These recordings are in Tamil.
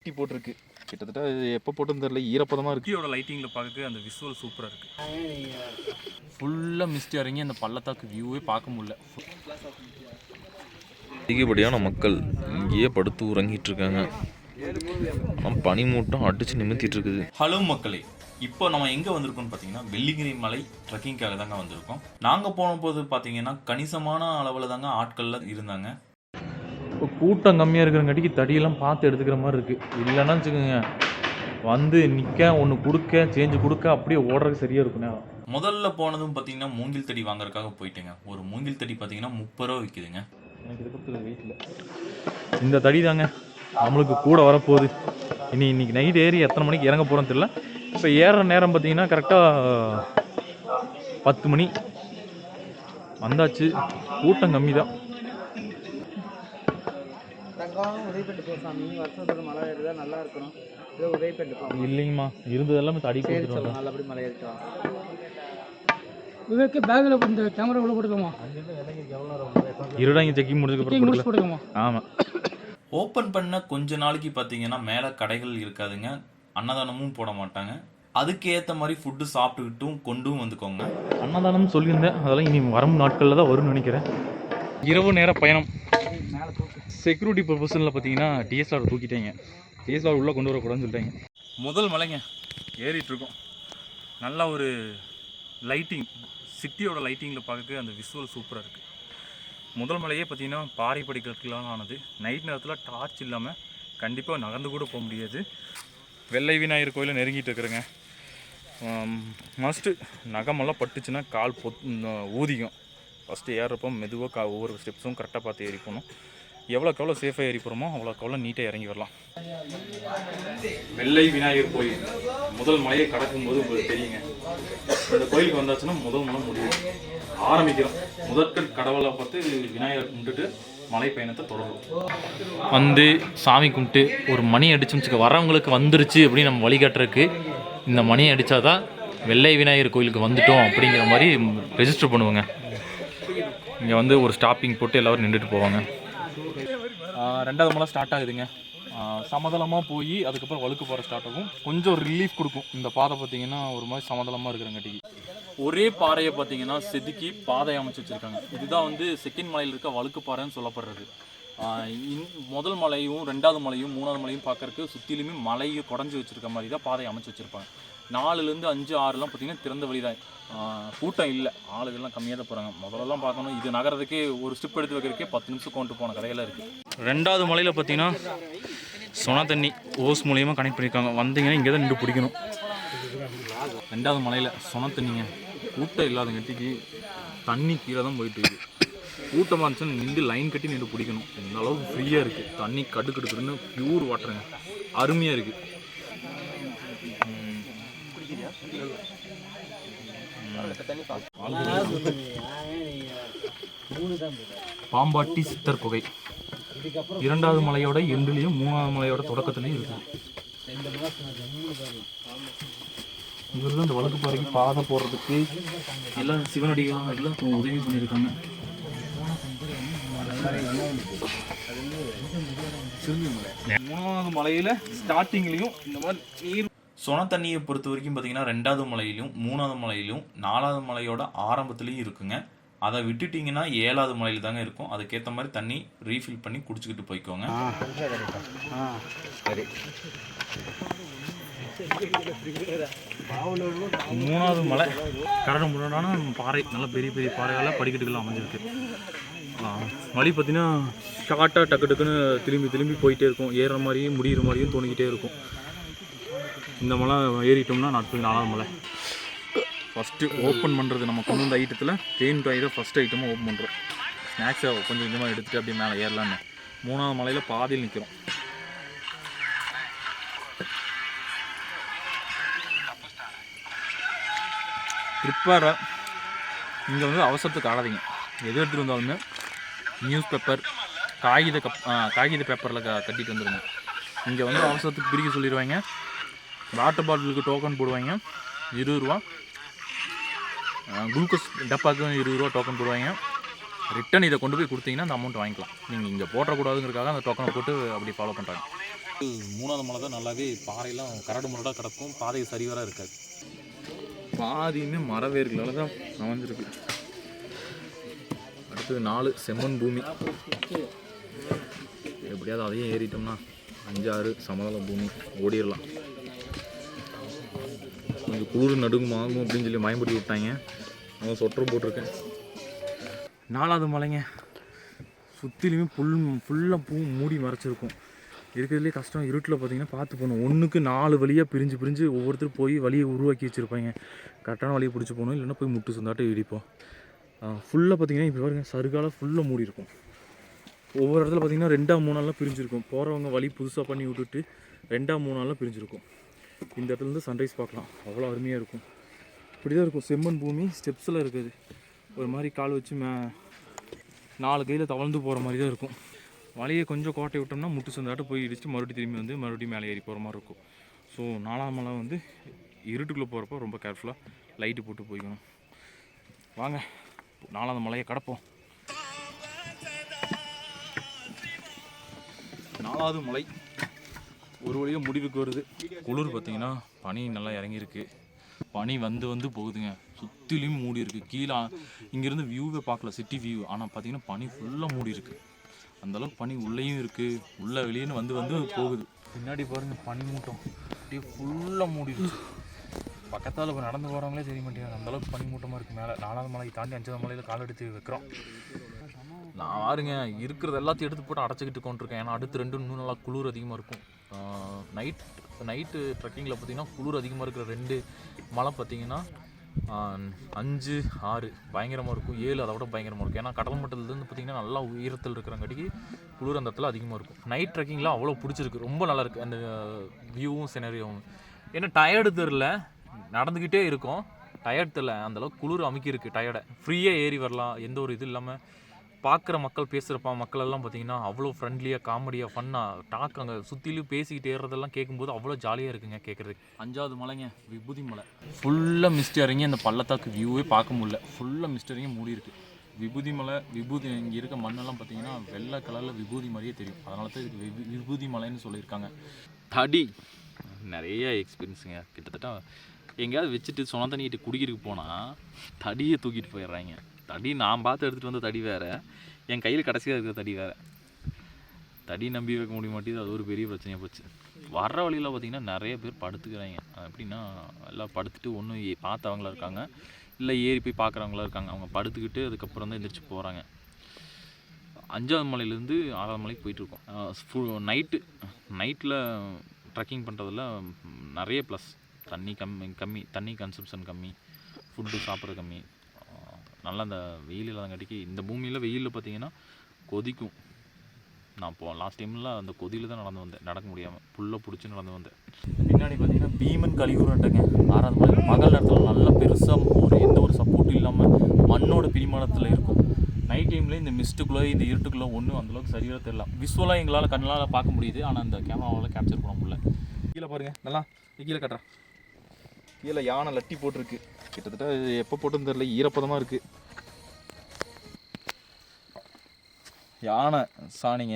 டீ போட்டிருக்கு கிட்டத்தட்ட எப்போ போட்டுன்னு தெரியல, ஈரப்பதமாக இருக்குது. டீயோட லைட்டிங்கில் பார்க்க அந்த விசுவல் சூப்பராக இருக்குது. ஃபுல்லாக மிஸ்ட் இறங்கி அந்த பள்ளத்தாக்கு வியூவே பார்க்க முடியல. அதிகப்படியான மக்கள் இங்கேயே படுத்து உறங்கிட்டு இருக்காங்க. ஆனால் பனிமூட்டம் அடித்து நிமித்திட்டு இருக்குது. ஹலோ மக்களே, இப்போ நம்ம எங்கே வந்திருக்கோம்னு பார்த்தீங்கன்னா வெள்ளிங்கிரி மலை ட்ரெக்கிங்காக தாங்க வந்திருக்கோம். நாங்கள் போனபோது பார்த்தீங்கன்னா கணிசமான அளவில் தாங்க ஆட்கள்லாம் இருந்தாங்க. இப்போ கூட்டம் கம்மியாக இருக்கிறங்காட்டிக்கு தடியெல்லாம் பார்த்து எடுத்துக்கிற மாதிரி இருக்குது. இல்லைன்னா வச்சுக்கோங்க, வந்து நிற்க ஒன்று கொடுக்க சேஞ்சு கொடுக்க அப்படியே ஓடுறதுக்கு சரியாக இருக்குண்ணே. முதல்ல போனதும் பார்த்தீங்கன்னா மூங்கில் தடி வாங்குறதுக்காக போயிட்டேங்க. ஒரு மூங்கில் தடி பார்த்தீங்கன்னா 30 ரூபா விற்குதுங்க. எனக்கு இருக்கிறது வீட்டில் இந்த தடி தாங்க நம்மளுக்கு கூட வரப்போகுது. இன்னைக்கு நைட் ஏறி எத்தனை மணிக்கு இறங்க போகிறோன்னு தெரியல. இப்போ ஏறுற நேரம் பார்த்தீங்கன்னா கரெக்டாக 10 மணி வந்தாச்சு. கூட்டம் கம்மி தான். இல்லைங்கம்மா, இருந்தது எல்லாமே தடி கொடுத்துருவோம். நல்லபடி மலை ஏறிட்டோம். விவேக்கு பேக்கில் இந்த கேமரா உள்ள போட்டுக்கோமா. இருடாங்க செக்கிங் முடிஞ்சதுக்கு போட்டுக்கோமா. ஆமாம். ஓப்பன் பண்ண கொஞ்ச நாளைக்கு பார்த்தீங்கன்னா மேலே கடைகள் இருக்காதுங்க, அன்னதானமும் போட மாட்டாங்க. அதுக்கு ஏற்ற மாதிரி ஃபுட்டு சாப்பிட்டுக்கிட்டும் கொண்டும் வந்துக்கோங்க. அன்னதானம் சொல்லியிருந்தேன், அதெல்லாம் இனி வரும் நாட்களில் தான் வரும்னு நினைக்கிறேன். இரவு நேர பயணம் செக்யூரிட்டி பர்பஸில் பார்த்தீங்கன்னா டிஎஸ்ஆர் தூக்கிட்டேங்க. டிஎஸ்ஆர் உள்ளே கொண்டு வரக்கூடாதுன்னு சொல்லிட்டாங்க. முதல் மலைங்க ஏறிட்டுருக்கோம். நல்லா ஒரு லைட்டிங், சிட்டியோட லைட்டிங்கில் பார்க்க அந்த விசுவல் சூப்பராக இருக்குது. முதல் மலையே பார்த்திங்கன்னா பாறை படிக்கட்டுலாம் ஆனது. நைட் நேரத்தில் டார்ச் இல்லாமல் கண்டிப்பாக நகர்ந்து கூட போக முடியாது. வெள்ளை விநாயகர் கோயிலை நெருங்கிட்டு இருக்கிறேங்க. மஸ்ட்டு நகமெல்லாம் பட்டுச்சுன்னா கால் ஊதிக்கும். ஃபஸ்ட்டு ஏறுறப்போ மெதுவாக ஒவ்வொரு ஸ்டெப்ஸும் கரெக்டாக பார்த்து ஏறி போகணும். எவ்வளோக்கு எவ்வளோ சேஃபாக ஏறி போகிறோமோ அவ்வளோக்கு எவ்வளோ நீட்டாக இறங்கி வரலாம். வெள்ளை விநாயகர் கோயில் முதல் மலையை கடக்கும்போது உங்களுக்கு தெரியுங்க. இந்த கோயிலுக்கு வந்தாச்சுன்னா முதல் மலை முடியும் ஆரம்பிக்கிறோம். முதற்கட் கடவுளை பார்த்து விநாயகர் கும்பிட்டுட்டு மலை பயணத்தை தொடரும். வந்து சாமி கும்பிட்டு ஒரு மணி அடிச்சுன்னு வச்சுக்க, வரவங்களுக்கு வந்துருச்சு அப்படின்னு நம்ம வழிகாட்டுறதுக்கு இந்த மணியை அடித்தா தான் வெள்ளை விநாயகர் கோயிலுக்கு வந்துட்டோம் அப்படிங்கிற மாதிரி ரெஜிஸ்டர் பண்ணுவாங்க. இங்கே வந்து ஒரு ஸ்டாப்பிங் போட்டு எல்லோரும் நின்றுட்டு போவாங்க. ரெண்டாவது மலை ஸ்டார்ட் ஆகுதுங்க. சமதளமாக போய் அதுக்கப்புறம் வழுக்கு போகிற ஸ்டார்ட் ஆகும். கொஞ்சம் ரிலீஃப் கொடுக்கும். இந்த பாதை பார்த்தீங்கன்னா ஒரு மாதிரி சமதளமாக இருக்கிறங்காட்டிக்கு ஒரே பாறையை பார்த்தீங்கன்னா செதுக்கி பாதை அமைச்சு வச்சுருக்காங்க. இதுதான் வந்து செகண்ட் மலையில் இருக்க வழுக்கு பாறைன்னு சொல்லப்படுறது. முதல் மலையும் ரெண்டாவது மலையும் மூணாவது மலையும் பார்க்கறதுக்கு சுற்றிலுமே மலையை குடஞ்சி வச்சுருக்க மாதிரி தான் பாதையை அமைச்சு வச்சுருப்பாங்க. 4லேருந்து 5, 6லாம் பார்த்திங்கன்னா திறந்த வழி தான். கூட்டம் இல்லை, ஆளுகள்லாம் கம்மியாக தான் போகிறாங்க. முதல்லலாம் பார்க்கணும், இது நகரத்துக்கே ஒரு ஸ்டிப் எடுத்து வைக்கிறதுக்கே 10 நிமிஷம் கொண்டு போன கடையெல்லாம் இருக்குது. ரெண்டாவது மலையில் பார்த்திங்கன்னா சொன தண்ணி ஓஸ் மூலியமாக கனெக்ட் பண்ணியிருக்காங்க. வந்தீங்கன்னா இங்கே தான் நின்று பிடிக்கணும். ரெண்டாவது மலையில் சொன தண்ணிங்க. கூட்டம் இல்லாதங்காட்டிக்கு தண்ணி கீழே தான் போயிட்டு இருக்குது. கூட்டமாக இருந்துச்சுன்னா நின்று லைன் கட்டி நின்று பிடிக்கணும். இந்த அளவுக்கு ஃப்ரீயாக இருக்குது. தண்ணி கடுக்கடுக்குன்னு பியூர் வாட்டருங்க, அருமையாக இருக்குது. பாம்பாட்டி சித்தர் குகை இரண்டாவது மலையோட எண்டுலையும் மூணாவது மலையோட தொடக்கத்துலையும் இருக்குது. இவர்கள் இந்த வழக்கு பாறைக்கு பாதை போடுறதுக்கு எல்லாம் சிவனடிகளும் எல்லாம் உதவி பண்ணியிருக்காங்க. மூணாவது மலையில் ஸ்டார்டிங்லேயும் இந்த மாதிரி நீர் சொன தண்ணியை பொறுத்த வரைக்கும் பார்த்தீங்கன்னா ரெண்டாவது மலையிலும் மூணாவது மலையிலும் 4வது மலையோட ஆரம்பத்துலேயும் இருக்குங்க. அதை விட்டுட்டிங்கன்னா 7வது மலையில் தாங்க இருக்கும். அதுக்கேற்ற மாதிரி தண்ணி ரீஃபில் பண்ணி குடிச்சிக்கிட்டு போய்க்கோங்க. சரி, 3வது மலை கரடு முரடான பாறை, நல்ல பெரிய பெரிய பாறைகளாக படிக்கட்டுகள் அமைஞ்சிருக்கு. வழி பார்த்தீங்கன்னா ஷார்ட்டாக டக்கு டக்குன்னு திரும்பி போயிட்டே இருக்கும். ஏறுற மாதிரியும் முடிகிற மாதிரியும் தோணிக்கிட்டே இருக்கும். இந்த மலை ஏறிட்டோம்னா 4வது மலை. ஃபஸ்ட்டு ஓப்பன் பண்ணுறது நம்ம கொண்டு வந்த ஐட்டத்தில் தேன் டாய் தான் ஃபஸ்ட் ஐட்டமாக ஓப்பன் பண்ணுறோம். ஸ்நாக்ஸை கொஞ்சம் கொஞ்சமாக எடுத்துகிட்டு அப்படியே மேலே ஏறலான்னு 3வது மலையில் பாதியில் நிற்கிறோம். ப்ரிப்பேராக இங்கே வந்து அவசரத்துக்கு ஆகாதீங்க. எது எடுத்துகிட்டு வந்தாலுமே நியூஸ் பேப்பர், காகித பேப்பரில் கட்டிட்டு வந்துடுங்க. இங்கே வந்து அவசரத்துக்கு பிரிக்க சொல்லிடுவாங்க. வாட்டர் பாட்டிலுக்கு டோக்கன் போடுவாங்க 20 ரூபா. குளுக்கோஸ் டப்பாவுக்கு 20 ரூபா டோக்கன் போடுவாங்க. ரிட்டன் இதை கொண்டு போய் கொடுத்தீங்கன்னா அந்த அமௌண்ட் வாங்கிக்கலாம். நீங்கள் இங்கே போட்டக்கூடாதுங்கிறதுக்காக அந்த டோக்கனை போட்டு அப்படி ஃபாலோ பண்ணுறாங்க. மூணாவது மலை தான் நல்லாவே பாறையெல்லாம் கரடு முரடாக கிடக்கும், பாதை சரிவராக இருக்காது. பாதியுமே மரவேர்களால் தான் அமைஞ்சிருக்கு. அடுத்தது 4 செம்மண் பூமி. எப்படியாவது அதையும் ஏறிட்டோம்னா 5-6 சமதள பூமி ஓடிடலாம். கொஞ்சம் குளிர் நடுங்கும் அப்படின்னு சொல்லி மயம்படி விட்டாங்க. அவன் சொட்டரும் போட்டிருக்கேன். 4வது மலைங்க. சுற்றிலுமே ஃபுல்லாக பூ மூடி மறைச்சிருக்கும். இருக்கிறதுலே கஷ்டம் இருட்டில் பார்த்தீங்கன்னா பார்த்து போகணும். ஒன்றுக்கு 4 வழியாக பிரிஞ்சு ஒவ்வொருத்தரும் போய் வழியை உருவாக்கி வச்சுருப்பாங்க. கரெக்டான வழியை பிடிச்சி போகணும், இல்லைன்னா போய் முட்டு சொந்தாட்டு இடிப்போம். ஃபுல்லாக பார்த்தீங்கன்னா இப்போ பாருங்க சருகால ஃபுல்லாக மூடி இருக்கும். ஒவ்வொரு இடத்துல பார்த்தீங்கன்னா 2-3 நாள்லாம் பிரிஞ்சிருக்கும். போகிறவங்க வழி புதுசாக பண்ணி விட்டுட்டு 2-3 நாள்லாம் பிரிஞ்சிருக்கும். இந்த இடத்துலேருந்து சன்ரைஸ் பார்க்கலாம், அவ்வளோ அருமையாக இருக்கும். இப்படி தான் இருக்கும். செம்மண் பூமி ஸ்டெப்ஸில் இருக்குது. ஒரு மாதிரி கால் வச்சு 4 கையில் தவழ்ந்து போகிற மாதிரி தான் இருக்கும். வழியை கொஞ்சம் கோட்டை விட்டோம்னா முட்டு சொந்தாட்டு போய் இடிச்சுட்டு மறுபடியும் மேலே ஏறி போகிற மாதிரி இருக்கும். ஸோ 4ஆம் மலை வந்து இருட்டுக்குள்ளே போகிறப்போ ரொம்ப கேர்ஃபுல்லாக லைட்டு போட்டு போய்க்கணும். வாங்க 4ஆவது மலையை கடப்போம். 4வது மலை ஒரு வழியாக முடிவுக்கு வருது. குளிர் பார்த்திங்கன்னா பனி நல்லா இறங்கியிருக்கு. பனி வந்து போகுதுங்க. சுற்றிலையும் மூடி இருக்குது. கீழே இங்கேருந்து வியூவே பார்க்கல, சிட்டி வியூ. ஆனால் பார்த்திங்கன்னா பனி ஃபுல்லாக மூடி இருக்குது. அந்தளவுக்கு பனி உள்ளேயும் இருக்குது, உள்ளே வெளியேன்னு வந்து போகுது. பின்னாடி பாருங்கள் பனி மூட்டம் அப்படியே ஃபுல்லாக மூடிடுச்சு. பக்கத்தால் இப்போ நடந்து போகிறவங்களே தெரிய மாட்டேங்கிறாங்க, அந்தளவுக்கு பனி மூட்டமாக இருக்குது. மேலே 4வது மலையை தாண்டி 5வது மலையில் கால் எடுத்து வைக்கிறோம். நான் பாருங்க இருக்கிறது எல்லாத்தையும் எடுத்து போட்டு அடைச்சிக்கிட்டு கொண்டிருக்கேன். ஏன்னா அடுத்து 2-3 நாளாக குளிர் அதிகமாக இருக்கும். நைட்டு ட்ரெக்கிங்கில் பார்த்திங்கன்னா குளிர் அதிகமாக இருக்கிற 2 மலை பார்த்திங்கன்னா 5, 6 பயங்கரமாக இருக்கும். 7 அதை விட பயங்கரமாக இருக்கும். ஏன்னா கடல் மட்டத்துலேருந்து பார்த்திங்கன்னா நல்லா உயரத்தில் இருக்கிறங்காட்டிக்கு குளிர் அந்த இடத்துல அதிகமாக இருக்கும். நைட் ட்ரெக்கிங்லாம் அவ்வளோ பிடிச்சிருக்கு, ரொம்ப நல்லாயிருக்கு அந்த வியூவும் சினரியோவும். ஏன்னா டயர்டு தெரில, நடந்துக்கிட்டே இருக்கும், டயர்டு தெரில. அந்தளவுக்கு குளிர் அமைக்கிருக்கு. டயர்டை ஃப்ரீயாக ஏறி வரலாம், எந்த ஒரு இது இல்லாமல். பார்க்குற மக்கள் பேசுகிறப்ப மக்கள் எல்லாம் பார்த்திங்கன்னா அவ்வளோ ஃப்ரெண்ட்லியாக காமெடியாக ஃபன்னாக டாக் அங்கே சுற்றிலும் பேசிக்கிட்டு ஏறுறதெல்லாம் கேட்கும்போது அவ்வளோ ஜாலியாக இருக்குங்க கேட்குறதுக்கு. 5வது மலைங்க விபூதி மலை. ஃபுல்லாக மிஸ்ட் இறங்கி அந்த பள்ளத்தாக்கு வியூவே பார்க்க முடியல, ஃபுல்லாக மிஸ்ட் இறங்கி மூடி இருக்குது. விபூதி மலை இங்கே இருக்க மண்ணெல்லாம் பார்த்திங்கன்னா வெள்ளை கலரில் விபூதி மாதிரியே தெரியும். அதனால தான் இதுக்கு விபூதி மலைன்னு சொல்லியிருக்காங்க. தடி நிறைய எக்ஸ்பீரியன்ஸுங்க. கிட்டத்தட்ட எங்கேயாவது வச்சுட்டு சொன்ன தண்ணிக்கிட்டு குடிக்கிறதுக்கு போனால் தடியை தூக்கிட்டு போயிடுறாங்க. தடி நான் பார்த்து எடுத்துகிட்டு வந்த தடி வேறு, என் கையில் கடைசியாக இருக்கிற தடி வேறு. தடி நம்பி வைக்க முடிய மாட்டேது, அது ஒரு பெரிய பிரச்சனையாக போச்சு. வர்ற வழியில் பார்த்திங்கன்னா நிறைய பேர் படுத்துக்கிறாங்க. எப்படின்னா எல்லாம் படுத்துட்டு ஒன்று பார்த்தவங்களா இருக்காங்க, இல்லை ஏறி போய் பார்க்குறவங்களா இருக்காங்க. அவங்க படுத்துக்கிட்டு அதுக்கப்புறம் தான் எந்திரிச்சு போகிறாங்க. 5வது மலையிலேருந்து 6வது மலைக்கு போயிட்டுருக்கோம். நைட்டில் ட்ரெக்கிங் பண்ணுறதுல நிறைய ப்ளஸ். கம்மி தண்ணி கன்சம்ஷன் கம்மி, ஃபுட்டு சாப்பிட்றது கம்மி. நல்லா அந்த வெயில் இல்லாதங்காட்டிக்கு இந்த பூமியில் வெயிலில் பார்த்திங்கன்னா கொதிக்கும். நான் லாஸ்ட் டைமில் அந்த கொதியில் தான் நடக்க முடியாமல் புல்லை பிடிச்சி நடந்து வந்தேன். பின்னாடி பார்த்திங்கன்னா பீமன் கலியூரன்ட்டங்க 6வது மலை. பகல் நேரத்தில் நல்லா பெருசாக எந்த ஒரு சப்போர்ட்டும் இல்லாமல் மண்ணோட பிரிமாணத்தில் இருக்கும். நைட் டைமில் இந்த மிஸ்ட்டுக்குள்ளே இந்த இருட்டுக்குள்ளே ஒன்றும் அந்தளவுக்கு சரியாக தெரியல. விஷுவலாக எங்களால் கண்ணால் பார்க்க முடியுது, ஆனால் அந்த கேமராவால் கேப்சர் பண்ண முடியல. கீழே பாருங்கள், நல்லா கீழே கட்டுறேன். கீழே யானை லட்டி போட்டிருக்கு. கிட்டத்தட்ட எப்போ போட்டுன்னு தெரியல, ஈரப்பதமாக இருக்குது. யானை சாணிங்க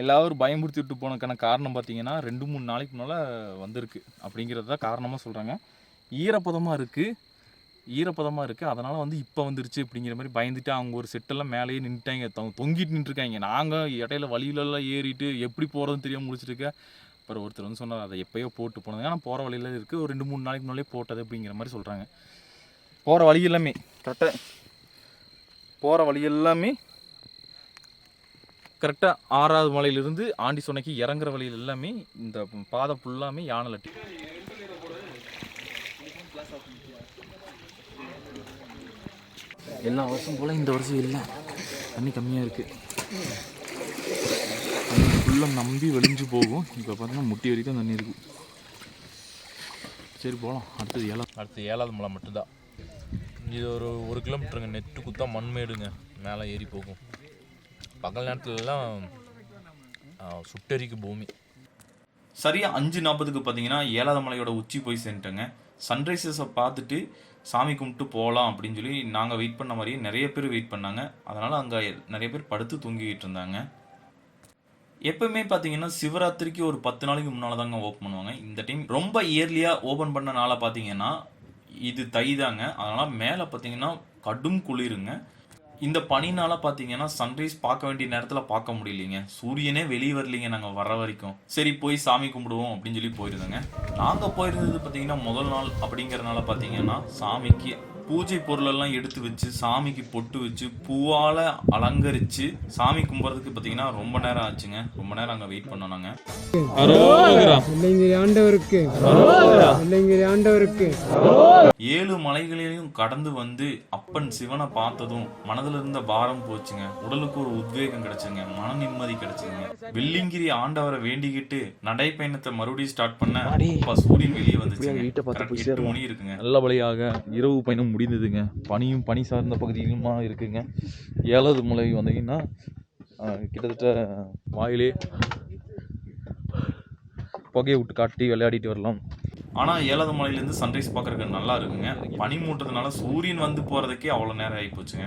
எல்லாரும் பயமுறுத்தி விட்டு போனதுக்கான காரணம் பார்த்தீங்கன்னா 2-3 நாளைக்கு முன்னால் வந்திருக்கு அப்படிங்கிறது தான் காரணமாக சொல்கிறாங்க. ஈரப்பதமாக இருக்குது, அதனால் இப்போ வந்துருச்சு அப்படிங்கிற மாதிரி பயந்துட்டு அவங்க ஒரு செட்டெல்லாம் மேலேயே நின்றுட்டாங்க, தொங்கிட்டு நின்றுருக்காங்க. நாங்கள் இடையில வழியிலலாம் ஏறிட்டு எப்படி போகிறதுன்னு தெரியாமல் முடிச்சிருக்கேன். அப்புறம் ஒருத்தர் வந்து சொன்னார் அதை எப்போயோ போட்டு போனது, ஆனால் போகிற வழியில் இருக்குது, ஒரு 2-3 நாளைக்கு முன்னாலே போட்டது அப்படிங்கிற மாதிரி சொல்கிறாங்க. போகிற வழி எல்லாமே கரெக்டாக கரெக்டாக 6வது மலையிலிருந்து ஆண்டி சொன்னைக்கு இறங்குற வழியில் எல்லாமே இந்த பாதை ஃபுல்லாமே யானை லட்டி. எல்லா வருஷம் போல் இந்த வருஷம் இல்லை, தண்ணி கம்மியாக இருக்குது. தண்ணி ஃபுல்லாக நம்பி வெளிஞ்சு போகும். இப்போ பார்த்தீங்கன்னா முட்டி வரைக்கும் தண்ணி இருக்குது. சரி போகலாம். அடுத்து 7வது மலை மட்டும்தான். இது ஒரு 1 கிலோமீட்டருங்க. நெட்டு குத்தா மண்மேடுங்க, மேலே ஏறி போகும். பகல் நேரத்துலலாம் சுட்டரிக்கு பூமி. சரியாக 5:40க்கு பார்த்தீங்கன்னா 7வது மலையோட உச்சி போய் சேர்ந்துட்டேங்க. சன்ரைசஸை பார்த்துட்டு சாமி கும்பிட்டு போகலாம் அப்படின்னு சொல்லி நாங்கள் வெயிட் பண்ண மாதிரியே நிறைய பேர் வெயிட் பண்ணாங்க. அதனால் அங்கே நிறைய பேர் படுத்து தூங்கிக்கிட்டு இருந்தாங்க. எப்பவுமே பார்த்தீங்கன்னா சிவராத்திரிக்கு ஒரு 10 நாளைக்கு முன்னால் தாங்க ஓப்பன் பண்ணுவாங்க. இந்த டைம் ரொம்ப இயர்லியாக ஓப்பன் பண்ண நாளை பார்த்தீங்கன்னா இது தை தாங்க. அதனால் மேலே பார்த்தீங்கன்னா கடும் குளிருங்க. இந்த பனினால பார்த்தீங்கன்னா சன்ரைஸ் பார்க்க வேண்டிய நேரத்தில் பார்க்க முடியலைங்க. சூரியனே வெளியே வரலைங்க நாங்கள் வர வரைக்கும். சரி போய் சாமி கும்பிடுவோம் அப்படின்னு சொல்லி போயிருந்தோங்க. நாங்கள் போயிருந்தது பார்த்தீங்கன்னா முதல் நாள் அப்படிங்கிறனால பார்த்தீங்கன்னா சாமிக்கு பூஜை பொருளெல்லாம் எடுத்து வச்சு சாமிக்கு பொட்டு வச்சு பூவால் அலங்கரித்து சாமி கும்பிட்றதுக்கு பார்த்தீங்கன்னா ரொம்ப நேரம் ஆச்சுங்க. ரொம்ப நேரம் அங்கே வெயிட் பண்ணோம் நாங்கள். ஆண்டவருக்கு 7 மலைகளையும் கடந்து வந்து அப்பன் சிவனை பார்த்ததும் மனதில் இருந்த பாரம் போச்சுங்க. உடலுக்கு ஒரு உத்வேகம் கிடைச்சுங்க. மன நிம்மதி கிடைச்சுங்க. வெள்ளிங்கிரி ஆண்டவரை வேண்டிக்கிட்டு நடைப்பயணத்தை மறுபடியும் ஸ்டார்ட் பண்ண அப்ப சூரியன் வெளியே வந்துச்சுங்க. 8 மணி இருக்குங்க. நல்லபடியாக இரவு பயணம் முடிந்ததுங்க. பனியும் பனி சார்ந்த பகுதியிலுமா இருக்குங்க. 7வது மலை வந்தீங்கன்னா கிட்டத்தட்ட வாயிலே புகையை விட்டு காட்டி விளையாடிட்டு வரலாம். ஆனால் 7வது மலையிலேருந்து சன்ரைஸ் பார்க்குறதுக்கு நல்லா இருக்குங்க. பனி மூட்டதுனால சூரியன் வந்து போகிறதுக்கே அவ்வளோ நேரம் ஆகி போச்சுங்க.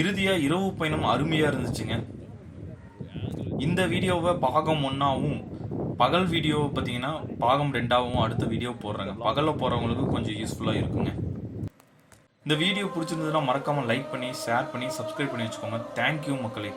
இறுதியாக இரவு பயணம் அருமையாக இருந்துச்சுங்க. இந்த வீடியோவை பாகம் 1ஆகவும் பகல் வீடியோவை பார்த்தீங்கன்னா பாகம் 2ஆகவும் அடுத்த வீடியோ போடுறாங்க. பகலில் போகிறவங்களுக்கு கொஞ்சம் யூஸ்ஃபுல்லாக இருக்குங்க. இந்த வீடியோ பிடிச்சிருந்ததுன்னா மறக்காமல் லைக் பண்ணி ஷேர் பண்ணி சப்ஸ்கிரைப் பண்ணி வச்சுக்கோங்க. தேங்க்யூ மக்களே.